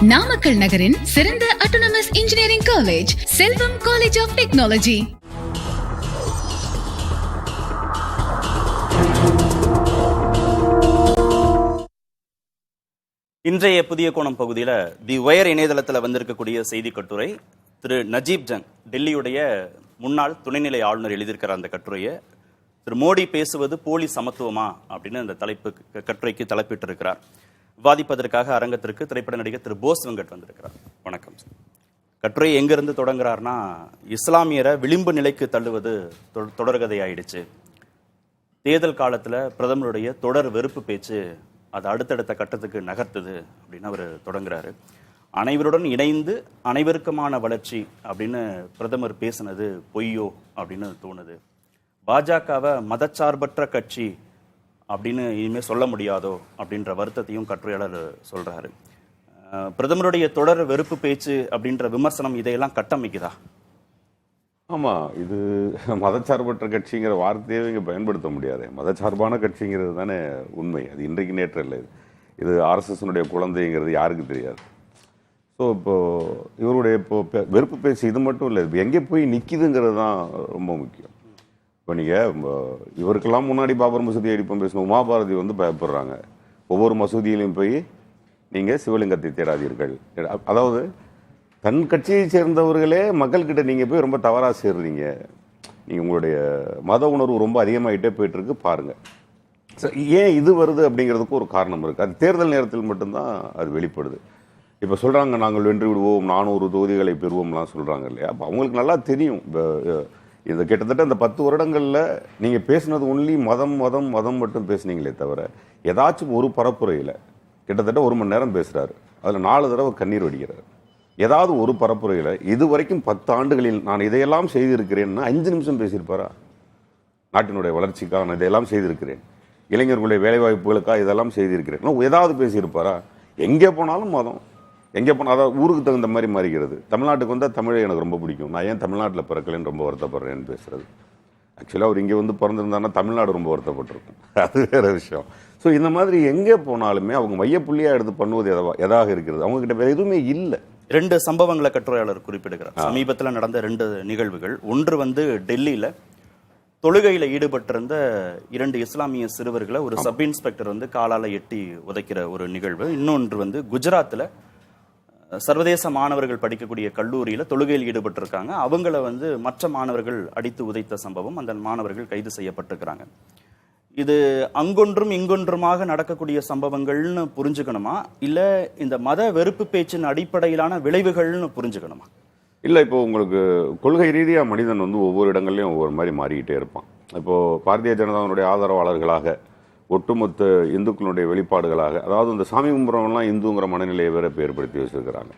நாமக்கல் நகரின் சிறந்த autonomous engineering college Selvam college of technology. இன்றைய புதிய கோணம் பகுதியில் தி ஒயர் இணையதளத்தில் வந்திருக்கக்கூடிய செய்தி கட்டுரை திரு நஜீப் ஜங், டெல்லியுடைய முன்னாள் துணைநிலை ஆளுநர் எழுதியிருக்கிற அந்த கட்டுரையை திரு மோடி பேசுவது போலி சமத்துவமா அப்படின்னு அந்த கட்டுரைக்கு தலைப்பிட்டிருக்கிறார். விவாதிப்பதற்காக அரங்கத்திற்கு திரைப்பட நடிகர் திரு போஸ் வெங்கட் வந்திருக்கிறார். வணக்கம் சார். கட்டுரை எங்கிருந்து தொடங்குறாருன்னா, இஸ்லாமியரை விளிம்பு நிலைக்கு தள்ளுவது தொடர்கதையாயிடுச்சு. தேர்தல் காலத்தில் பிரதமருடைய தொடர் வெறுப்பு பேச்சு அது அடுத்தடுத்த கட்டத்துக்கு நகர்த்துது அப்படின்னு அவர் தொடங்குறாரு. அனைவருடன் இணைந்து அனைவருக்குமான வளர்ச்சி அப்படின்னு பிரதமர் பேசினது பொய்யோ அப்படின்னு தோணுது. பாஜகவை மதச்சார்பற்ற கட்சி அப்படின்னு இனிமேல் சொல்ல முடியாதோ அப்படின்ற வருத்தத்தையும் கட்டுரையாளர் சொல்றாரு. பிரதமருடைய தொடர் வெறுப்பு பேச்சு அப்படின்ற விமர்சனம் இதையெல்லாம் கட்டமைக்குதா? ஆமா, இது மதச்சார்பற்ற கட்சிங்கிற வார்த்தையே இங்கே பயன்படுத்த முடியாது. மதச்சார்பான கட்சிங்கிறது தானே உண்மை. அது இன்றைக்கு நேற்று இல்லை. இது ஆர்எஸ்எஸ்னுடைய குழந்தைங்கிறது யாருக்கு தெரியாது. ஸோ இப்போ இவருடைய வெறுப்பு பேச்சு இது மட்டும் இல்லை, எங்கே போய் நிற்கிதுங்கிறது தான் ரொம்ப முக்கியம். இப்போ நீங்கள் இவருக்கெல்லாம் முன்னாடி பாபர் மசூதி அடிப்போம் பேசணும். உமாபாரதி பயப்படுறாங்க. ஒவ்வொரு மசூதியிலையும் போய் நீங்கள் சிவலிங்கத்தை தேடாதீர்கள். அதாவது தன் கட்சியை சேர்ந்தவர்களே மக்கள்கிட்ட நீங்கள் போய் ரொம்ப தவறாக சேர்றீங்க. நீங்கள் உங்களுடைய மத உணர்வு ரொம்ப அதிகமாகிட்டே போயிட்டுருக்கு பாருங்கள். ஏன் இது வருது அப்படிங்கிறதுக்கு ஒரு காரணம் இருக்குது. அது தேர்தல் நேரத்தில் மட்டும்தான் அது வெளிப்படுது. இப்போ சொல்கிறாங்க, நாங்கள் வென்று விடுவோம், 400 தொகுதிகளை பெறுவோம்லாம் சொல்கிறாங்க இல்லையா. அப்போ அவங்களுக்கு நல்லா தெரியும். இந்த கிட்டத்தட்ட இந்த 10 வருடங்களில் நீங்கள் பேசினது ஒன்லி மதம் மதம் மதம் மட்டும் பேசுனீங்களே தவிர, ஏதாச்சும் ஒரு பரப்புரையில் கிட்டத்தட்ட 1 மணி நேரம் பேசுகிறாரு. அதில் 4 தடவை கண்ணீர் வடிக்கிறார். ஏதாவது ஒரு பரப்புரையில் இது வரைக்கும் 10 ஆண்டுகளில் நான் இதையெல்லாம் செய்திருக்கிறேன்னா 5 நிமிஷம் பேசியிருப்பாரா? நாட்டினுடைய வளர்ச்சிக்காக நான் இதையெல்லாம் செய்திருக்கிறேன், இளைஞர்களுடைய வேலைவாய்ப்புகளுக்காக இதெல்லாம் செய்திருக்கிறேன், ஏதாவது பேசியிருப்பாரா? எங்கே போனாலும் மதம், எங்கே போனால் அதாவது ஊருக்கு தகுந்த மாதிரி மாறிக்கிறது. தமிழ்நாட்டுக்கு வந்தால் தமிழை எனக்கு ரொம்ப பிடிக்கும், நான் ஏன் தமிழ்நாட்டில் பிறக்கலைன்னு ரொம்ப வருத்தப்படுறேன்னு பேசுகிறது. ஆக்சுவலாக அவர் இங்கே தமிழ்ந்திருந்தாங்கன்னா தமிழ்நாடு ரொம்ப வருத்தப்பட்டிருக்கும். அது வேறு விஷயம். ஸோ இந்த மாதிரி எங்கே போனாலுமே அவங்க மையப்புள்ளியாக எடுத்து பண்ணுவது எதாக இருக்கிறது. அவங்ககிட்ட வேறு எதுவுமே இல்லை. 2 சம்பவங்களை கட்டுரையாளர் குறிப்பிடுகிறார். சமீபத்தில் நடந்த 2 நிகழ்வுகள். ஒன்று டெல்லியில் தொழுகையில் ஈடுபட்டிருந்த 2 இஸ்லாமிய சிறுவர்களை ஒரு சப் இன்ஸ்பெக்டர் காலால் எட்டி உதைக்கிற ஒரு நிகழ்வு. இன்னொன்று குஜராத்தில் சர்வதேச மாணவர்கள் படிக்கக்கூடிய கல்லூரியில் தொழுகையில் ஈடுபட்டிருக்காங்க. அவங்கள மற்ற மாணவர்கள் அடித்து உதைத்த சம்பவம். அந்த மாணவர்கள் கைது செய்யப்பட்டிருக்கிறாங்க. இது அங்கொன்றும் இங்கொன்றுமாக நடக்கக்கூடிய சம்பவங்கள்னு புரிஞ்சுக்கணுமா, இல்லை இந்த மத வெறுப்பு பேச்சின் அடிப்படையிலான விளைவுகள்னு புரிஞ்சுக்கணுமா? இல்லை, இப்போ உங்களுக்கு கொள்கை ரீதியாக மனிதன் ஒவ்வொரு இடங்கள்லையும் ஒவ்வொரு மாதிரி மாறிக்கிட்டே இருப்பான். இப்போது பாரதிய ஜனதாவுடைய ஆதரவாளர்களாக, ஒட்டுமொத்த இந்துக்களுடைய வெளிப்பாடுகளாக, அதாவது இந்த சாமி கும்பிட்றவங்கலாம் இந்துங்கிற மனநிலையை வேற ஏற்படுத்தி வச்சிருக்கிறாங்க.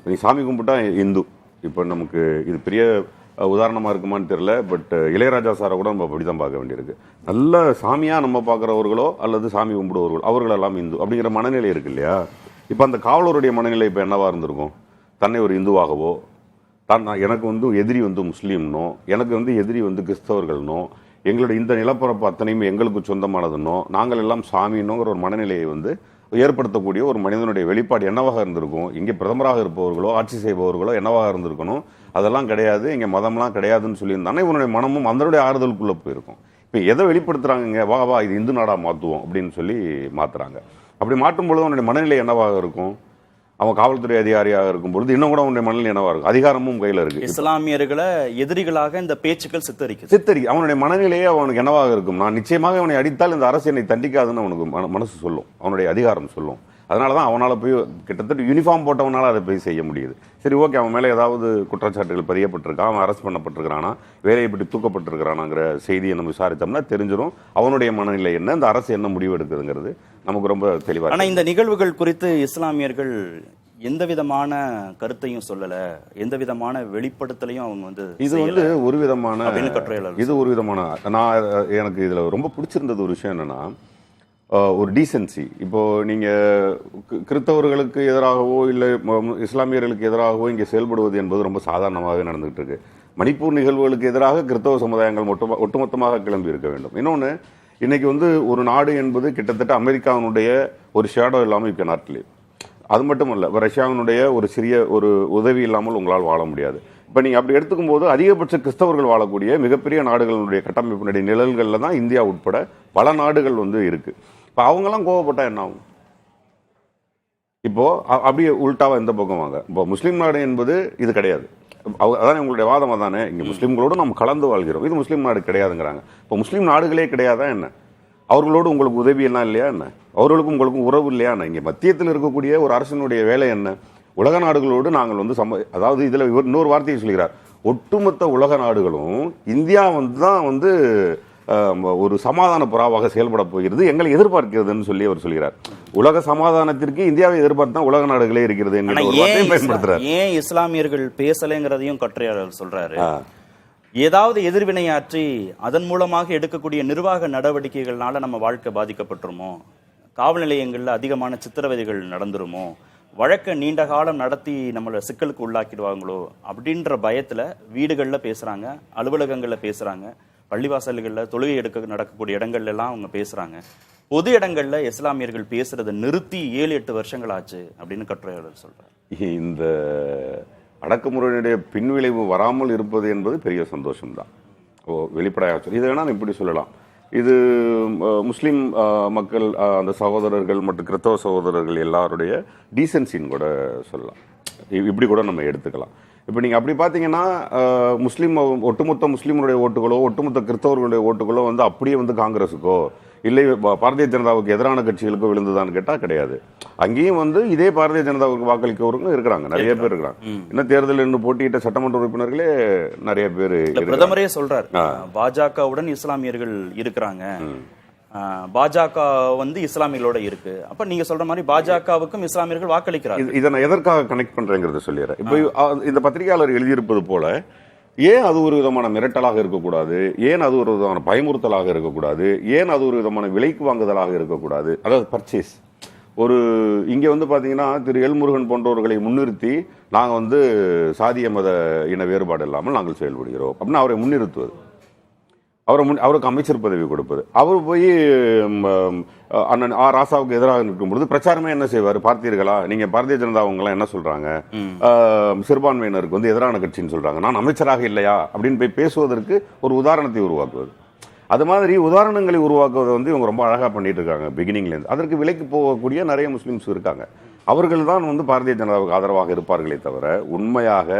நீ சாமி கும்பிட்டா இந்து. இப்போ நமக்கு இது பெரிய உதாரணமாக இருக்குமான்னு தெரியல, பட் இளையராஜா சாரை கூட நம்ம அப்படி தான் பார்க்க வேண்டியிருக்கு. நல்ல சாமியாக நம்ம பார்க்குறவர்களோ அல்லது சாமி கும்பிடுவர்களோ அவர்களெல்லாம் இந்து அப்படிங்கிற மனநிலை இருக்கு இல்லையா. இப்போ அந்த காவலருடைய மனநிலை இப்போ என்னவா இருந்திருக்கும்? தன்னை ஒரு இந்துவாகவோ, எனக்கு எதிரி முஸ்லீம்னோ, எனக்கு எதிரி கிறிஸ்தவர்கள்னோ, எங்களுடைய இந்த நிலப்பரப்பு அத்தனையுமே எங்களுக்கு சொந்தமானதுன்னோ, நாங்கள் எல்லாம் சாமின்னோங்கிற ஒரு மனநிலையை ஏற்படுத்தக்கூடிய ஒரு மனிதனுடைய வெளிப்பாடு என்னவாக இருந்திருக்கும்? இங்கே பிரதமராக இருப்பவர்களோ ஆட்சி செய்பவர்களோ என்னவாக இருந்திருக்கணும்? அதெல்லாம் கிடையாது, இங்கே மதம்லாம் கிடையாதுன்னு சொல்லியிருந்தானே இவனுடைய மனமும் அதனுடைய ஆறுதலுக்குள்ளே போயிருக்கும். இப்போ எதை வெளிப்படுத்துகிறாங்க? வா இது இந்து நாடாக மாற்றுவோம் அப்படின்னு சொல்லி மாற்றுறாங்க. அப்படி மாற்றும் பொழுது அவனுடைய மனநிலை என்னவாக இருக்கும்? அவன் காவல்துறை அதிகாரியாக இருக்கும் பொழுது இன்னும் கூட அவனுடைய மனநிலை என்னவா இருக்கும்? அதிகாரமும் கையில் இருக்கு. இஸ்லாமியர்களை எதிரிகளாக இந்த பேச்சுக்கள் சித்தரிக்கு அவனுடைய மனநிலையே அவனுக்கு என்னவாக இருக்கும்? நான் நிச்சயமாக அவனை அடித்தால் இந்த அரசு என்னை தண்டிக்காதுன்னு அவனுக்கு மனசு சொல்லும், அவனுடைய அதிகாரம் சொல்லும். அதனால தான் அவனால் போய் கிட்டத்தட்ட யூனிஃபார்ம் போட்டவனால அதை போய் செய்ய முடியுது. சரி, ஓகே, அவன் மேலே ஏதாவது குற்றச்சாட்டுகள் பதியப்பட்டிருக்கான், அவன் அரெஸ்ட் பண்ணப்பட்டிருக்கிறானா, வேலையை பற்றி தூக்கப்பட்டிருக்கிறானாங்கிற செய்தியை நம்ம விசாரித்தோம்னா தெரிஞ்சிடும் அவனுடைய மனநிலை என்ன, இந்த அரசு என்ன முடிவு எடுக்குதுங்கிறது நமக்கு ரொம்ப தெளிவாக. ஆனால் இந்த நிகழ்வுகள் குறித்து இஸ்லாமியர்கள் எந்த விதமான கருத்தையும் சொல்லல, எந்த விதமான வெளிப்படுத்தலையும் அவங்க இது ஒரு விதமான இது ஒரு விதமான எனக்கு இதுல ரொம்ப பிடிச்சிருந்தது ஒரு விஷயம் என்னன்னா, ஒரு டீசென்சி. இப்போ நீங்க கிறிஸ்தவர்களுக்கு எதிராகவோ இல்லை இஸ்லாமியர்களுக்கு எதிராகவோ இங்கே செயல்படுவது என்பது ரொம்ப சாதாரணமாக நடந்துகிட்டு இருக்கு. மணிப்பூர் நிகழ்வுகளுக்கு எதிராக கிறிஸ்தவ சமுதாயங்கள் ஒட்டுமொத்தமாக கிளம்பி இருக்க வேண்டும். இன்னொன்று, இன்னைக்கு ஒரு நாடு என்பது கிட்டத்தட்ட அமெரிக்காவினுடைய ஒரு ஷேடோ இல்லாமல் இப்போ நாட்டிலே அது மட்டும் இல்ல, ரஷ்யாவினுடைய ஒரு சிறிய ஒரு உதவி இல்லாமல் உங்களால் வாழ முடியாது. இப்ப நீங்க அப்படி எடுத்துக்கும் போது அதிகபட்ச கிறிஸ்தவர்கள் வாழக்கூடிய மிகப்பெரிய நாடுகளுடைய கட்டமைப்பினுடைய நிழல்கள்ல தான் இந்தியா உட்பட பல நாடுகள் இருக்கு. இப்ப அவங்கெல்லாம் கோவப்பட்டா என்ன ஆகும்? இப்போ அப்படியே உள்டாவா இந்த பக்கம் வாங்க. இப்போ முஸ்லீம் நாடு என்பது இது கிடையாது. அதானே உங்களுடைய வாதம்? அதானே, இங்க முஸ்லீம்களோடு நம்ம கலந்து வாழ்கிறோம், இது முஸ்லீம் நாடு கிடையாதுங்கிறாங்க. இப்போ முஸ்லீம் நாடுகளே கிடையாதா என்ன? அவர்களோடு உங்களுக்கு உதவி எல்லாம் இல்லையா என்ன? அவர்களுக்கும் உங்களுக்கும் உறவு இல்லையா என்ன? இங்க மத்தியத்தில் இருக்கக்கூடிய ஒரு அரசனுடைய வேலை என்ன? உலக நாடுகளோடு நாங்கள் அதாவது இதுல இன்னொரு வார்த்தையை சொல்கிறார், ஒட்டுமொத்த உலக நாடுகளும் இந்தியா தான் ஒரு சமாதான புறாவாக செயல்பட போகிறது, எங்களை எதிர்பார்க்கிறதுன்னு சொல்லி அவர் சொல்கிறார். உலக சமாதானத்திற்கு இந்தியாவை எதிர்பார்த்து தான் உலக நாடுகளே இருக்கிறது பயன்படுத்துறாரு. ஏன் இஸ்லாமியர்கள் பேசலைங்கிறதையும் கட்டுரையாளர் சொல்றாரு. ஏதாவது எதிர்வினையாற்றி அதன் மூலமாக எடுக்கக்கூடிய நிர்வாக நடவடிக்கைகள்னால நம்ம வாழ்க்கை பாதிக்கப்பட்டுருமோ, காவல் நிலையங்கள்ல அதிகமான சித்திரவதைகள் நடந்துருமோ, வழக்க நீண்ட காலம் நடத்தி நம்மளை சிக்கலுக்கு உள்ளாக்கிடுவாங்களோ அப்படின்ற பயத்துல வீடுகள்ல பேசுறாங்க, அலுவலகங்கள்ல பேசுறாங்க, பள்ளிவாசல்களில் தொழுகை நடக்கக்கூடிய இடங்கள்ல எல்லாம் அவங்க பேசுறாங்க. பொது இடங்கள்ல இஸ்லாமியர்கள் பேசுறதை நிறுத்தி 7-8 வருஷங்கள் ஆச்சு அப்படின்னு கட்டுரையாளர் சொல்றாரு. இந்த அடக்குமுறையினுடைய பின்விளைவு வராமல் இருப்பது என்பது பெரிய சந்தோஷம்தான். வெளிப்படையாக இதை வேணா இப்படி சொல்லலாம். இது முஸ்லீம் மக்கள், அந்த சகோதரர்கள் மற்றும் கிறிஸ்தவ சகோதரர்கள் எல்லாருடைய டீசன்சின்னு கூட சொல்லலாம். இப்படி கூட நம்ம எடுத்துக்கலாம். இப்போ நீங்கள் அப்படி பார்த்தீங்கன்னா ஒட்டுமொத்த முஸ்லீம்களுடைய ஓட்டுகளோ ஒட்டுமொத்த கிறிஸ்தவர்களுடைய ஓட்டுகளோ அப்படியே காங்கிரஸுக்கோ இல்லை பாரதிய ஜனதாவுக்கு எதிரான கட்சிகளுக்கோ விழுந்துதான்னு கேட்டால் கிடையாது. அங்கேயும் இதே பாரதிய ஜனதாவுக்கு வாக்களிக்கவர்களும் இருக்கிறாங்க, நிறைய பேர் இருக்கிறாங்க. இன்னும் தேர்தலில் இருந்து போட்டியிட்ட சட்டமன்ற உறுப்பினர்களே நிறைய பேர். பிரதமரே சொல்றார், பாஜகவுடன் இஸ்லாமியர்கள் இருக்கிறாங்க, பாஜக இஸ்லாமியர்களோட இருக்கு. அப்ப நீங்க சொல்ற மாதிரி பாஜகவுக்கும் இஸ்லாமியர்கள் வாக்களிக்கிறாங்க. இதை நான் எதற்காக கனெக்ட் பண்றேங்கிறத சொல்லிடுறேன். இப்போ இந்த பத்திரிகையாளர் எழுதியிருப்பது போல, ஏன் அது ஒரு விதமான மிரட்டலாக இருக்கக்கூடாது, ஏன் அது ஒரு விதமான பயமுறுத்தலாக இருக்கக்கூடாது, ஏன் அது ஒரு விதமான விலைக்கு வாங்குதலாக இருக்கக்கூடாது, அதாவது பர்ச்சேஸ். இங்க பாத்தீங்கன்னா திரு எல்முருகன் போன்றவர்களை முன்னிறுத்தி நாங்க சாதிய மத இன வேறுபாடு இல்லாமல் நாங்கள் செயல்படுகிறோம் அப்படின்னு அவரை முன்னிறுத்துவது, அவருக்கு அமைச்சர் பதவி கொடுப்பது. அவர் போய் அண்ணன் ராசாவுக்கு எதிராக நிற்கும் பொழுது பிரச்சாரமே என்ன செய்வார்? பார்த்தீர்களா, நீங்க பாரதிய ஜனதா அவங்கலாம் என்ன சொல்றாங்க, சிறுபான்மையினருக்கு எதிரான கட்சின்னு சொல்றாங்க, நான் அமைச்சராக இல்லையா அப்படின்னு போய் பேசுவதற்கு ஒரு உதாரணத்தை உருவாக்குவது. அது மாதிரி உதாரணங்களை உருவாக்குவதை இவங்க ரொம்ப அழகா பண்ணிட்டு இருக்காங்க பிகினிங்ல இருந்து. அதற்கு விலைக்கு போகக்கூடிய நிறைய முஸ்லிம்ஸ் இருக்காங்க. அவர்கள் தான் பாரதிய ஜனதாவுக்கு ஆதரவாக இருப்பார்களே தவிர, உண்மையாக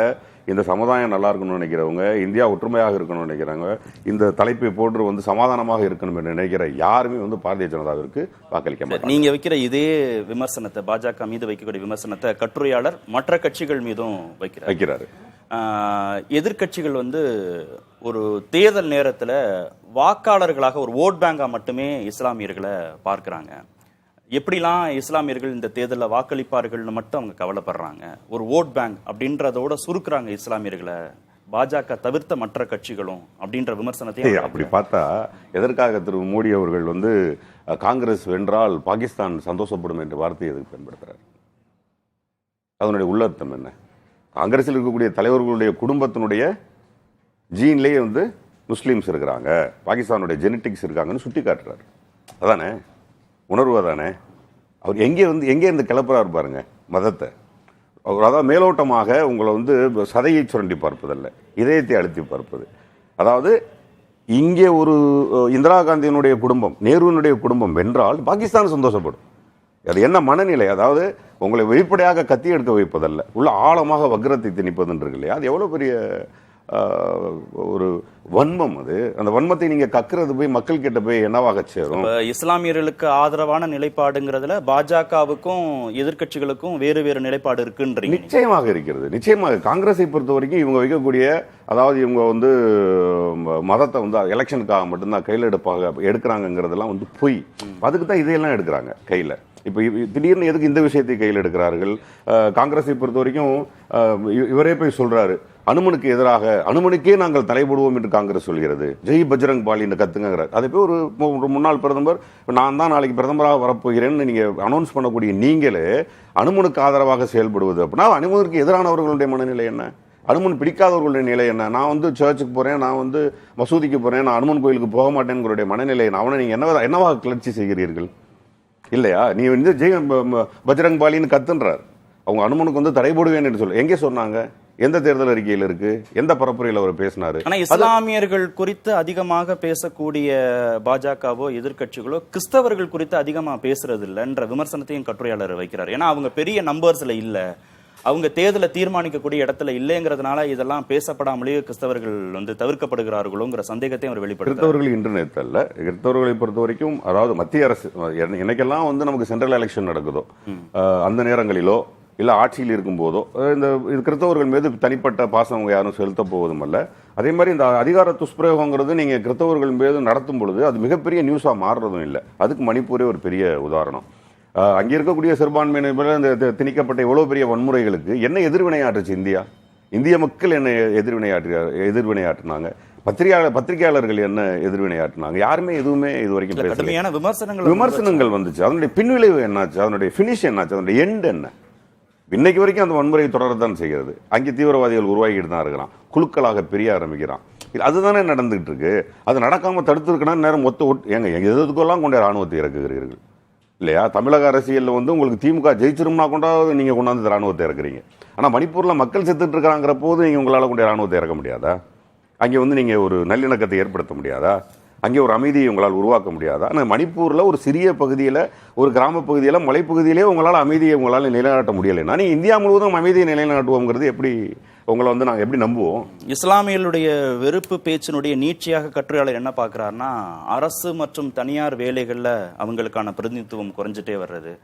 இந்த சமுதாயம் நல்லா இருக்கணும்னு நினைக்கிறவங்க, இந்தியா ஒற்றுமையாக இருக்கணும்னு நினைக்கிறாங்க, இந்த தலைப்பை போன்று சமாதானமாக இருக்கணும் என்று நினைக்கிற யாருமே பாரதிய ஜனதாவிற்கு வாக்களிக்க மாட்டாங்க. நீங்க வைக்கிற இதே விமர்சனத்தை, பாஜக மீது வைக்கக்கூடிய விமர்சனத்தை கட்டுரையாளர் மற்ற கட்சிகள் மீதும் வைக்கிறாரு. எதிர்கட்சிகள் ஒரு தேர்தல் நேரத்துல வாக்காளர்களாக, ஒரு ஓட் பேங்கா மட்டுமே இஸ்லாமியர்களை பார்க்கிறாங்க. எப்படிலாம் இஸ்லாமியர்கள் இந்த தேர்தலில் வாக்களிப்பார்கள்னு மட்டும் அவங்க கவலைப்படுறாங்க. ஒரு ஓட் பேங்க் அப்படின்றதோட சுருக்குறாங்க இஸ்லாமியர்களை, பாஜக தவிர்த்த மற்ற கட்சிகளும் அப்படின்ற விமர்சனத்தை. அப்படி பார்த்தா எதற்காக திரு மோடி அவர்கள் காங்கிரஸ் வென்றால் பாகிஸ்தான் சந்தோஷப்படும் என்ற வார்த்தையை எதுக்கு பயன்படுத்துறாரு? அதனுடைய உள்ளர்த்தம் என்ன? காங்கிரஸில் இருக்கக்கூடிய தலைவர்களுடைய குடும்பத்தினுடைய ஜீன்லேயே முஸ்லீம்ஸ் இருக்கிறாங்க, பாகிஸ்தானுடைய ஜெனட்டிக்ஸ் இருக்காங்கன்னு சுட்டி காட்டுறாரு. அதானே உணர்வு? தானே அவர் எங்கே இருந்து கிளப்புறாரு பாருங்க மதத்தை. அதாவது மேலோட்டமாக உங்களை சதையை சுரண்டி பார்ப்பதல்ல, இதயத்தை அழுத்தி பார்ப்பது. அதாவது இங்கே ஒரு இந்திரா காந்தியினுடைய குடும்பம், நேருவினுடைய குடும்பம் வென்றால் பாகிஸ்தான் சந்தோஷப்படும். அது என்ன மனநிலை? அதாவது உங்களை வெளிப்படையாக கத்தி எடுக்க வைப்பதல்ல, உள்ள ஆழமாக வக்ரத்தை திணிப்பதுன்றது இல்லையா? அது எவ்வளவு பெரிய ஒரு வன்மம். அது அந்த வன்மத்தை நீங்க கக்குறது போய் மக்கள் கிட்ட போய் என்னவாக சேரும்? இஸ்லாமியர்களுக்கு ஆதரவான நிலைப்பாடுங்கிறதுல பாஜகவுக்கும் எதிர்கட்சிகளுக்கும் வேறு வேறு நிலைப்பாடு இருக்குன்றீங்க. நிச்சயமாக இருக்கிறது. நிச்சயமாக காங்கிரஸை பொறுத்த வரைக்கும் இவங்க வைக்கக்கூடிய, அதாவது இவங்க மதத்தை எலெக்ஷனுக்காக மட்டும்தான் கையில் எடுக்கிறாங்கிறதெல்லாம் பொய். அதுக்கு தான் இதையெல்லாம் எடுக்கிறாங்க கையில். இப்போ திடீர்னு எதுக்கு இந்த விஷயத்தை கையில் எடுக்கிறார்கள்? காங்கிரஸை பொறுத்த வரைக்கும் இவரே போய் சொல்றாரு, அனுமனுக்கு எதிராக, அனுமனுக்கே நாங்கள் தலைப்படுவோம் என்று காங்கிரஸ் சொல்கிறது, ஜெய் பஜ்ரங் பாலின்னு கத்துங்கிறார். அதை போய் ஒரு முன்னாள் பிரதமர், நான் தான் நாளைக்கு பிரதமராக வரப்போகிறேன்னு நீங்க அனௌன்ஸ் பண்ணக்கூடிய நீங்களே அனுமனுக்கு ஆதரவாக செயல்படுவது அப்படின்னா, அனுமனுக்கு எதிரானவர்களுடைய மனநிலை என்ன? அனுமன் பிடிக்காதவர்களுடைய நிலை என்ன? நான் சர்ச்சுக்கு போறேன், நான் மசூதிக்கு போறேன், நான் அனுமன் கோயிலுக்கு போக மாட்டேன்னுடைய மனநிலை, அவனை நீங்க என்னவாக கிளர்ச்சி செய்கிறீர்கள்? இல்லையா? நீ வந்து பஜ்ரங் பாலின்னு கத்துன்றார். அவங்க அனுமனுக்கு வந்து தடை போடுவேன் என்று சொல்ல எங்கே சொன்னாங்க? எந்த தேர்தல் அறிக்கையில் இருக்கு? எந்த பரப்புரையில் அவர் பேசினாரு? ஆனா இஸ்லாமியர்கள் குறித்து அதிகமாக பேசக்கூடிய பாஜகவோ எதிர்க்கட்சிகளோ கிறிஸ்தவர்கள் குறித்து அதிகமா பேசுறது இல்லைன்ற விமர்சனத்தையும் கட்டுரையாளர் வைக்கிறார். ஏன்னா அவங்க பெரிய நம்பர்ஸ்ல இல்ல, அவங்க தேர்தலை தீர்மானிக்கக்கூடிய இடத்துல இல்லைங்கிறதுனால இதெல்லாம் பேசப்படாமலேயே கிறிஸ்தவர்கள் வந்து தவிர்க்கப்படுகிறார்களோங்கிற சந்தேகத்தை அவர் வெளிப்படுத்துறார். கிறிஸ்தவர்கள் இன்டர்நெட் அல்ல, கிறிஸ்தவர்களை பொறுத்த வரைக்கும் அதாவது மத்திய அரசு என்னைக்கெல்லாம் வந்து நமக்கு சென்ட்ரல் எலெக்ஷன் நடக்குதோ அந்த நேரங்களிலோ இல்ல ஆட்சியில் இருக்கும் போதோ இந்த கிறிஸ்தவர்கள் மீது தனிப்பட்ட பாசம் அவங்க யாரும் செலுத்த போவதும் அல்ல. அதே மாதிரி இந்த அதிகார துஷ்பிரயோகங்கிறது நீங்க கிறிஸ்தவர்கள் மீது நடத்தும் பொழுது அது மிகப்பெரிய நியூஸா மாறுறதும் இல்லை. அதுக்கு மணிப்பூரே ஒரு பெரிய உதாரணம். அங்கே இருக்கக்கூடிய சிறுபான்மையினர் இந்த திணிக்கப்பட்ட இவ்வளவு பெரிய வன்முறைகளுக்கு என்ன எதிர்வினையாற்றுச்சு இந்திய மக்கள் என்ன எதிர்வினையாற்றினாங்க? பத்திரிகையாளர்கள் என்ன எதிர்வினையாற்றினாங்க? யாருமே எதுவுமே இது வரைக்கும் பேசல. விமர்சனங்கள் வந்துச்சு. அதனுடைய பின்விளைவு என்னாச்சு? அதனுடைய பினிஷ் என்னாச்சு? அதனுடைய எண்ட் என்ன? இன்னைக்கு வரைக்கும் அந்த வன்முறை தொடரத்தான் செய்கிறது. அங்கே தீவிரவாதிகள் உருவாகிட்டு தான் இருக்கிறான், குழுக்களாக பிரிய ஆரம்பிக்கிறான். அதுதானே நடந்துகிட்டு இருக்கு. அது நடக்காம தடுத்துருக்கணும். நேரம் எதுக்கெல்லாம் கொண்ட ராணுவத்தை இறக்குகிறீர்கள் இல்லையா? தமிழக அரசியலில் வந்து உங்களுக்கு திமுக ஜெயிச்சிரும்னா கொண்டாவது நீங்க கொண்டாந்து ராணுவத்தை இறக்குறீங்க. ஆனா மணிப்பூர்ல மக்கள் செத்துட்டு இருக்காங்கிற போது நீங்க உங்களால கொண்ட ராணுவத்தை இறக்க முடியாதா? அங்கே வந்து நீங்க ஒரு நல்லிணக்கத்தை ஏற்படுத்த முடியாதா? அங்கே ஒரு அமைதியை உங்களால் உருவாக்க முடியாதா? ஆனால் மணிப்பூரில் ஒரு சிறிய பகுதியில், ஒரு கிராம பகுதியில், மலைப்பகுதியிலே உங்களால் அமைதியை உங்களால் நிலைநாட்ட முடியலைன்னா நீ இந்தியா முழுவதும் அமைதியை நிலைநாட்டுவோங்கிறது எப்படி? உங்களை வந்து நாங்கள் எப்படி நம்புவோம்? இஸ்லாமியர்களுடைய வெறுப்பு பேச்சினுடைய நீட்சியாக கட்டுரையாளர் என்ன பார்க்கிறாருன்னா, அரசு மற்றும் தனியார் வேலைகளில் அவங்களுக்கான பிரதிநிதித்துவம் குறைஞ்சிட்டே வர்றது,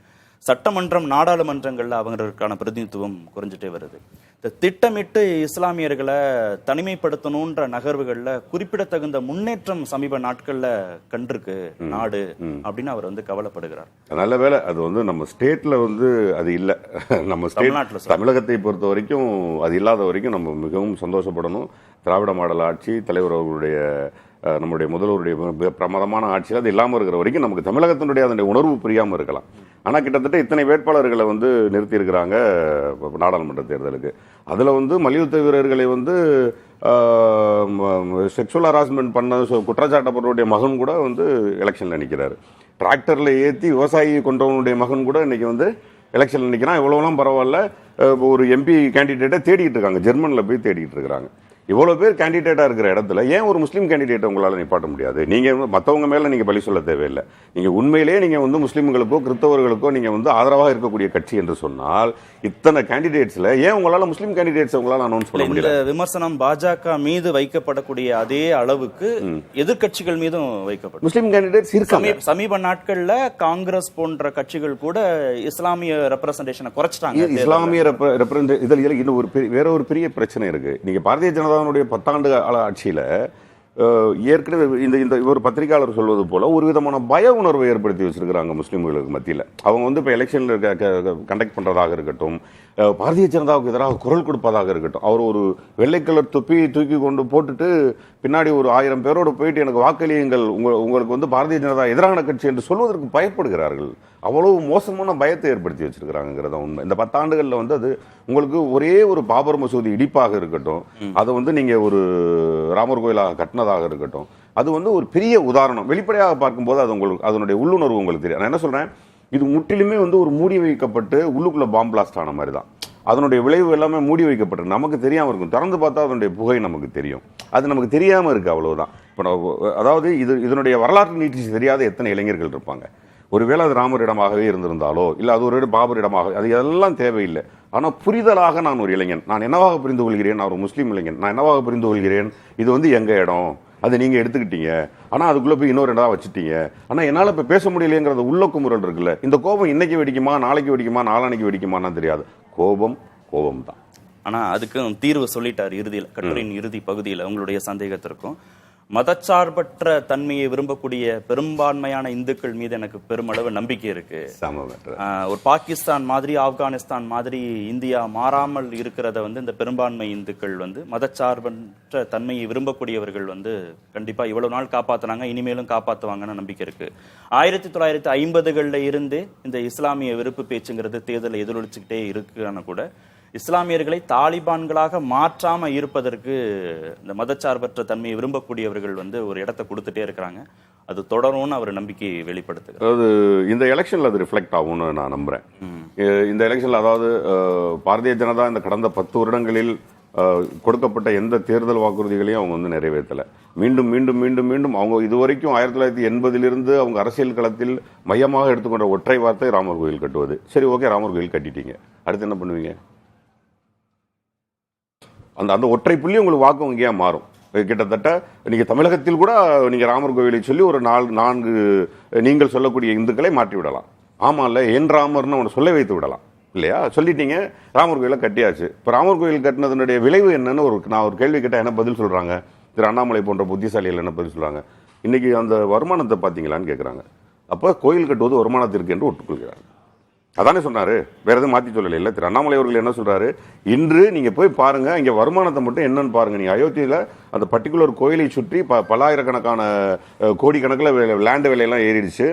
சட்டமன்றம் நாடாளுமன்றங்கள்ல அவங்களுக்கான பிரதிநிதித்துவம் குறைஞ்சிட்டே வருது. இந்த திட்டமிட்டு இஸ்லாமியர்களை தனிமைப்படுத்தணுன்ற நகர்வுகள்ல குறிப்பிடத்தகுந்த முன்னேற்றம் சமீப நாட்கள்ல கண்டிருக்கு நாடு அப்படின்னு அவர் வந்து கவலைப்படுகிறார். நல்ல வேளை அது வந்து நம்ம ஸ்டேட்ல வந்து அது இல்லை. நம்ம தமிழ்நாட்டில் தமிழகத்தை பொறுத்த வரைக்கும் அது இல்லாத வரைக்கும் நம்ம மிகவும் சந்தோஷப்படணும். திராவிட மாடல் ஆட்சி தலைவர் அவர்களுடைய நம்முடைய முதல்வருடைய பிரமாதமான ஆட்சியில் அது இல்லாமல் இருக்கிற வரைக்கும் நமக்கு தமிழகத்தினுடைய அதனுடைய உணர்வு புரியாமல் இருக்கலாம். ஆனால் கிட்டத்தட்ட இத்தனை வேட்பாளர்களை வந்து நிறுத்தியிருக்கிறாங்க நாடாளுமன்ற தேர்தலுக்கு. அதில் வந்து மல்யுத்த வீரர்களை வந்து செக்ஷுவல் ஹராஸ்மெண்ட் பண்ண குற்றச்சாட்டப்பட்டவருடைய மகன் கூட வந்து எலெக்ஷனில் நிற்கிறாரு. டிராக்டரில் ஏற்றி விவசாயி கொண்டவனுடைய மகன் கூட இன்னைக்கு வந்து எலெக்ஷனில் நிற்கிறான். இவ்வளோலாம் பரவாயில்ல. ஒரு எம்பி கேண்டிடேட்டை தேடிட்டு இருக்காங்க, ஜெர்மனில் போய் தேடிட்டு இருக்கிறாங்க. இவ்வளோ பேர் கேண்டிடேட்டாக இருக்கிற இடத்துல ஏன் ஒரு முஸ்லீம் கேண்டிடேட்டை உங்களால் நிப்பாட்ட முடியாது? நீங்கள் மற்றவங்க மேலே நீங்கள் பழி சொல்ல தேவையில்லை. நீங்கள் உண்மையிலேயே நீங்கள் வந்து முஸ்லீம்களுக்கோ கிறிஸ்தவர்களுக்கோ நீங்கள் வந்து ஆதரவாக இருக்கக்கூடிய கட்சி என்று சொன்னால் இத்தனை கேண்டிடேட்ஸில் ஏன் உங்களால் முஸ்லீம் கேண்டிடேட்ஸ் உங்களால் அனௌன்ஸ் பண்ண முடியல? இந்த விமர்சனம் பாஜக மீது வைக்கப்படக்கூடிய அதே அளவுக்கு எதிர்கட்சிகள் மீதும் வைக்கப்படும். முஸ்லீம் கேண்டிடேட்ஸ் இருக்காங்க. சமீப நாட்களில் காங்கிரஸ் போன்ற கட்சிகள் கூட இஸ்லாமிய ரெப்ரசன்டேஷனை குறைச்சிட்டாங்க. இஸ்லாமிய இதில் இன்னும் வேற ஒரு பெரிய பிரச்சனை இருக்கு. நீங்க பாரதிய ஜனதா 10 ஆண்டு ஆட்சியில ஏற்கனவே இந்த ஒரு பத்திரிகையாளர் சொல்வது போல ஒரு விதமான பய உணர்வை ஏற்படுத்தி வச்சிருக்கிறாங்க முஸ்லீம்களுக்கு மத்தியில். அவங்க வந்து இப்போ எலெக்ஷன்ல கண்டக்ட் பண்றதாக இருக்கட்டும், பாரதிய ஜனதாவுக்கு எதிராக குரல் கொடுப்பதாக இருக்கட்டும், அவர் ஒரு வெள்ளை கலர் தொப்பி தூக்கி கொண்டு போட்டுட்டு பின்னாடி ஒரு 1000 பேரோடு போயிட்டு எனக்கு வாக்களியுங்கள், உங்களுக்கு வந்து பாரதிய ஜனதா எதிரான கட்சி என்று சொல்வதற்கு பயப்படுகிறார்கள். அவ்வளவு மோசமான பயத்தை ஏற்படுத்தி வச்சிருக்கிறாங்கிறத உண்மை. இந்த 10 ஆண்டுகள்ல வந்து அது உங்களுக்கு ஒரே ஒரு பாபர் மசூதி இடிப்பாக இருக்கட்டும், அதை வந்து நீங்க ஒரு ராமர் கோயிலாக கட்டினதாக இருக்கட்டும், அது வந்து ஒரு பெரிய உதாரணம். வெளிப்படையாக பார்க்கும்போது அது உங்களுக்கு அதனுடைய உள்ளுணர்வு உங்களுக்கு தெரியும். நான் என்ன சொல்றேன், இது முற்றிலுமே வந்து ஒரு மூடி வைக்கப்பட்டு உள்ளுக்குள்ள பாம்பு பிளாஸ்ட் ஆன மாதிரி தான். அதனுடைய விளைவு எல்லாமே மூடி வைக்கப்பட்டு நமக்கு தெரியாமல் இருக்கும். திறந்து பார்த்தா அதனுடைய புகை நமக்கு தெரியும். அது நமக்கு தெரியாமல் இருக்கு, அவ்வளவுதான். இப்போ அதாவது இதனுடைய வரலாற்று நீட்சி தெரியாத எத்தனை இளைஞர்கள் இருப்பாங்க. ஒருவேளை அது ராமர் இடமாகவே இருந்திருந்தாலோ இல்லை அது ஒரு பாபர் இடமாக, அது எல்லாம் தேவையில்லை. ஆனால் புரிதலாக நான் ஒரு இளைஞன், நான் என்னவாக புரிந்து கொள்கிறேன், நான் ஒரு முஸ்லீம் இளைஞன், நான் என்னவாக புரிந்து கொள்கிறேன், இது வந்து எங்க இடம், அதை நீங்க எடுத்துக்கிட்டீங்க, ஆனா அதுக்குள்ள போய் இன்னொரு இடம் வச்சுட்டீங்க, ஆனா என்னால இப்ப பேச முடியலைங்கிறத உள்ள குமுறல் இருக்குல்ல. இந்த கோபம் இன்னைக்கு வெடிக்குமா, நாளைக்கு வெடிக்குமா, நாளானைக்கு வெடிக்குமான்னு தெரியாது. கோபம் தான். ஆனா அதுக்கும் தீர்வு சொல்லிட்டார் இறுதியில், கட்டுரையின் இறுதி பகுதியில். உங்களுடைய சந்தேகத்திற்கும் மதச்சார்பற்ற தன்மையை விரும்பக்கூடிய பெரும்பான்மையான இந்துக்கள் மீது எனக்கு பெருமளவு நம்பிக்கை இருக்கு. ஒரு பாகிஸ்தான் மாதிரி, ஆப்கானிஸ்தான் மாதிரி இந்தியா மாறாமல் இருக்கிறத வந்து இந்த பெரும்பான்மை இந்துக்கள் வந்து மதச்சார்பற்ற தன்மையை விரும்பக்கூடியவர்கள் வந்து கண்டிப்பா இவ்வளவு நாள் காப்பாத்தினாங்க, இனிமேலும் காப்பாத்துவாங்கன்னு நம்பிக்கை இருக்கு. 1950களில் இருந்து இந்த இஸ்லாமிய வெறுப்பு பேச்சுங்கிறது தேர்தலை எதிரொலிச்சுக்கிட்டே இருக்குன்னு கூட இஸ்லாமியர்களை தாலிபான்களாக மாற்றாம இருப்பதற்கு இந்த மதச்சார்பற்ற தன்மையை விரும்பக்கூடியவர்கள் வந்து ஒரு இடத்தை கொடுத்துட்டே இருக்கிறாங்க. அது தொடரும்னு அவர் நம்பிக்கை வெளிப்படுத்துகிறார். அதாவது இந்த எலெக்ஷன்ல அது ரிஃப்ளெக்ட் ஆகும்னு நான் நம்புறேன். இந்த எலெக்ஷன்ல அதாவது பாரதிய ஜனதா இந்த கடந்த 10 வருடங்களில் கொடுக்கப்பட்ட எந்த தேர்தல் வாக்குறுதிகளையும் அவங்க வந்து நிறைவேற்றல. மீண்டும் மீண்டும் மீண்டும் மீண்டும் அவங்க இதுவரைக்கும் 1980 அவங்க அரசியல் களத்தில் மையமாக எடுத்துக்கொண்ட ஒற்றை வார்த்தை ராமர் கோயில் கட்டுவது. சரி, ஓகே, ராமர் கோயில் கட்டிட்டீங்க, அடுத்து என்ன பண்ணுவீங்க? அந்த ஒற்றை புள்ளி உங்களுக்கு வாக்கு வங்கியா மாறும். கிட்டத்தட்ட நீங்க தமிழகத்தில் கூட நீங்க ராமர் கோயிலை சொல்லி ஒரு 4 நீங்கள் சொல்லக்கூடிய இந்துக்களை மாற்றி விடலாம். ஆமா இல்ல, என் ராமர்னு அவனை சொல்ல வைத்து விடலாம் இல்லையா? சொல்லிட்டீங்க, ராமர் கோயிலை கட்டியாச்சு. இப்போ ராமர் கோயில் கட்டினதனுடைய விளைவு என்னன்னு நான் ஒரு கேள்வி கேட்டால் என்ன பதில் சொல்றாங்க? திரு அண்ணாமலை போன்ற புத்திசாலிகள் என்ன பதில் சொல்றாங்க? இன்னைக்கு அந்த வருமானத்தை பார்த்தீங்களான்னு கேட்குறாங்க. அப்போ கோயில் கட்டுவது வருமானத்திற்கு என்று ஒட்டுக்கொள்கிறாங்க. அதானே சொன்னாரு, வேற எதுவும் மாற்றி சொல்லலை. இல்லை, திரு அண்ணாமலை அவர்கள் என்ன சொல்றாரு? இன்று நீங்க போய் பாருங்க, இங்க வருமானத்தை மட்டும் என்னன்னு பாருங்க. நீங்க அயோத்தியில அந்த பர்டிகுலர் கோயிலை சுற்றி பல்லாயிரக்கணக்கான கோடிக்கணக்கில் லேண்ட் விலையெல்லாம் ஏறிடுச்சு.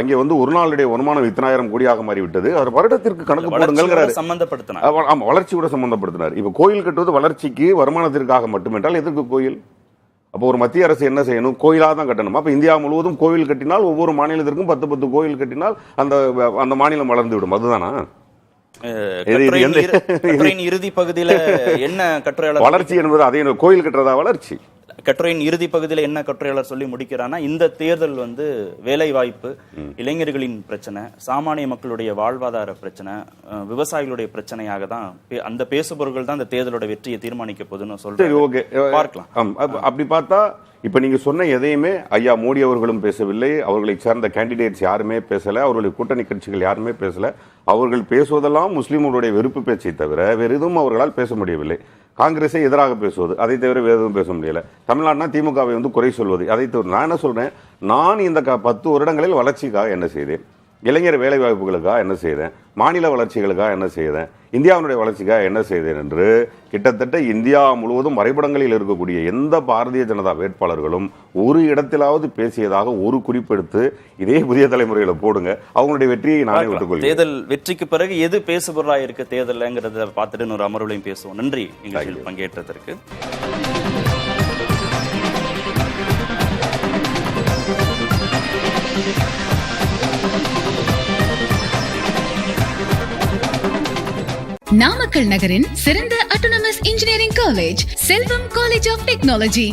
அங்கே வந்து ஒரு நாளுடைய வருமானம் 10,000 கோடியாக மாறிவிட்டது. அவர் வருடத்திற்கு கணக்கு போடுங்கிறாரு. சம்பந்தப்படுத்தினார். ஆமா, வளர்ச்சி கூட சம்பந்தப்படுத்தினார். இப்ப கோயில் கட்டுவது வளர்ச்சிக்கு வருமானத்திற்காக மட்டுமென்றால் எதற்கு கோயில்? அப்போ ஒரு மத்திய அரசு என்ன செய்யணும்? கோயிலாக தான் கட்டணும். அப்போ இந்தியா முழுவதும் கோயில் கட்டினால், ஒவ்வொரு மாநிலத்திற்கும் 10 கோயில் கட்டினால் அந்த மாநிலம் வளர்ந்து விடும். அதுதானா இறுதி பகுதியில் என்ன கட்டுரையாளர் வளர்ச்சி என்பது? அதே கோயில் கட்டுறதா வளர்ச்சி? கட்டுரையின் இறுதி பகுதியில் என்ன கட்டுரையாளர் சொல்லி முடிக்கிறான்னா, இந்த தேர்தல் வந்து வேலை வாய்ப்பு, இளைஞர்களின் பிரச்சனை, சாமானிய மக்களுடைய வாழ்வாதார பிரச்சனை, விவசாயிகளுடைய பிரச்சனையாக தான் அந்த பேசுபொருள்கள் தான் இந்த தேர்தலோட வெற்றியை தீர்மானிக்க போகுதுன்னு சொல்றேன். ஓகே, பார்க்கலாம். அப்படி பார்த்தா இப்ப நீங்க சொன்ன எதையுமே ஐயா மோடி அவர்களும் பேசவில்லை, அவர்களை சேர்ந்த கேண்டிடேட்ஸ் யாருமே பேசல, அவர்களுடைய கூட்டணி கட்சிகள் யாருமே பேசல. அவர்கள் பேசுவதெல்லாம் முஸ்லீம்களுடைய வெறுப்பு பேச்சை தவிர வேறு எதுவும் அவர்களால் பேச முடியவில்லை. காங்கிரஸை எதிராக பேசுவது, அதை தவிர வேறு எதுவும் பேச முடியல. தமிழ்நாடுனா திமுகவை வந்து குறை சொல்வது, அதை தவிர நான் என்ன சொல்றேன், நான் இந்த 10 வருடங்களில் வளர்ச்சிக்காக என்ன செய்தேன், இளைஞர் வேலை வாய்ப்புகளுக்காக என்ன செய்தேன், மாநில வளர்ச்சிகளுக்காக என்ன செய்தேன், இந்தியாவுடைய வளர்ச்சிக்காக என்ன செய்தேன் என்று கிட்டத்தட்ட இந்தியா முழுவதும் வரைபடங்களில் இருக்கக்கூடிய எந்த பாரதிய ஜனதா வேட்பாளர்களும் ஒரு இடத்திலாவது பேசியதாக ஒரு குறிப்பெடுத்து இதே புதிய தலைமுறையில போடுங்க. அவங்களுடைய வெற்றியை நானே விட்டுக்கொள்கிறேன். தேர்தல் வெற்றிக்கு பிறகு எது பேசுபொருளாக இருக்கு தேர்தல்ங்கிறத பார்த்துட்டு ஒரு அமர்வுலையும் பேசுவோம். நன்றி நிகழ்ச்சியில் பங்கேற்றதற்கு. நாமக்கல் நகரின் சிறந்த autonomous engineering college Selvam college of technology.